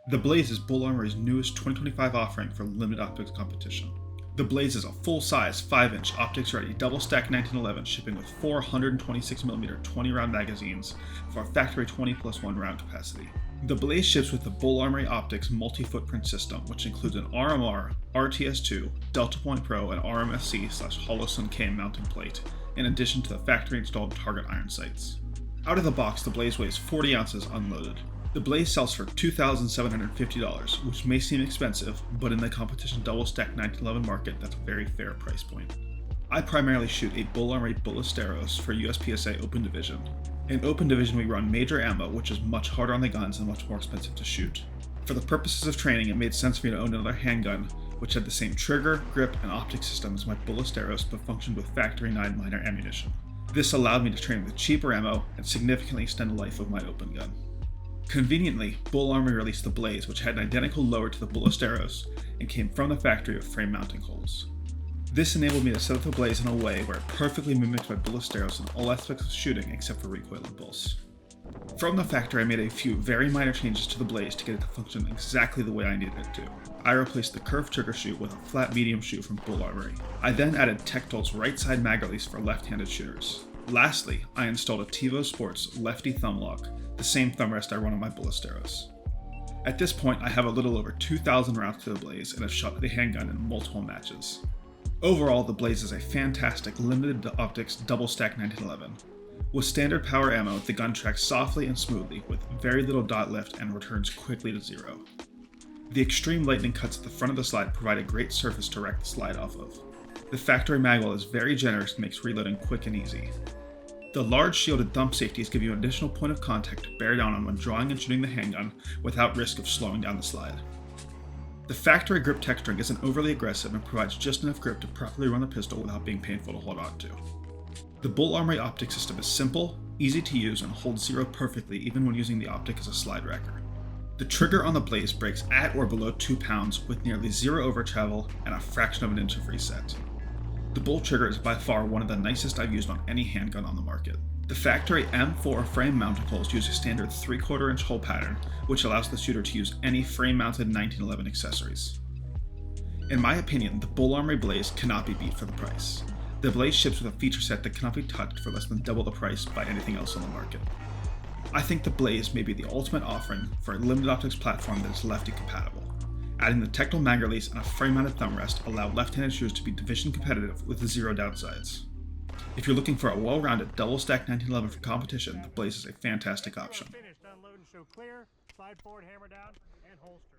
The Blaze is BUL Armory's newest 2025 offering for limited optics competition. The Blaze is a full-size, 5-inch, optics-ready, double-stack 1911 shipping with 4 126mm 20-round magazines for a factory 20+1 round capacity. The Blaze ships with the BUL Armory Optics multi-footprint system, which includes an RMR, RTS2, Delta Point Pro, and RMSC/Holosun K mounting plate, in addition to the factory-installed target iron sights. Out of the box, the Blaze weighs 40 ounces unloaded. The Blaze sells for $2,750, which may seem expensive, but in the competition double-stack 1911 market, that's a very fair price point. I primarily shoot a BUL Armory Ballesteros for USPSA Open Division. In Open Division we run major ammo, which is much harder on the guns and much more expensive to shoot. For the purposes of training, it made sense for me to own another handgun, which had the same trigger, grip, and optics system as my Ballesteros, but functioned with factory 9 minor ammunition. This allowed me to train with cheaper ammo and significantly extend the life of my open gun. Conveniently, BUL Armory released the Blaze, which had an identical lower to the Ballesteros and came from the factory with frame mounting holes. This enabled me to set up the Blaze in a way where it perfectly mimicked my Ballesteros in all aspects of shooting except for recoil and pulse. From the factory, I made a few very minor changes to the Blaze to get it to function exactly the way I needed it to. I replaced the curved trigger shoot with a flat medium shoot from BUL Armory. I then added Tectol's right side mag release for left-handed shooters. Lastly, I installed a Tivo Sports lefty thumb lock, the same thumb rest I run on my Ballesteros. At this point, I have a little over 2,000 rounds to the Blaze and have shot the handgun in multiple matches. Overall, the Blaze is a fantastic limited optics double-stack 1911. With standard power ammo, the gun tracks softly and smoothly with very little dot lift and returns quickly to zero. The extreme lightning cuts at the front of the slide provide a great surface to wreck the slide off of. The factory magwell is very generous and makes reloading quick and easy. The large shielded thumb safeties give you an additional point of contact to bear down on when drawing and shooting the handgun without risk of slowing down the slide. The factory grip texturing isn't overly aggressive and provides just enough grip to properly run the pistol without being painful to hold on to. The BUL Armory optic system is simple, easy to use, and holds zero perfectly even when using the optic as a slide wrecker. The trigger on the Blaze breaks at or below 2 pounds with nearly zero over travel and a fraction of an inch of reset. The BUL trigger is by far one of the nicest I've used on any handgun on the market. The factory M4 frame mounting holes use a standard 3/4 inch hole pattern, which allows the shooter to use any frame-mounted 1911 accessories. In my opinion, the BUL Armory Blaze cannot be beat for the price. The Blaze ships with a feature set that cannot be touched for less than double the price by anything else on the market. I think the Blaze may be the ultimate offering for a limited optics platform that is lefty compatible. Adding the Tectol mag release and a frame-mounted thumb rest allow left-handed shooters to be division competitive with zero downsides. If you're looking for a well-rounded double-stack 1911 for competition, the Blaze is a fantastic option. Finished, unload and show clear, slide forward, hammer down, and holster.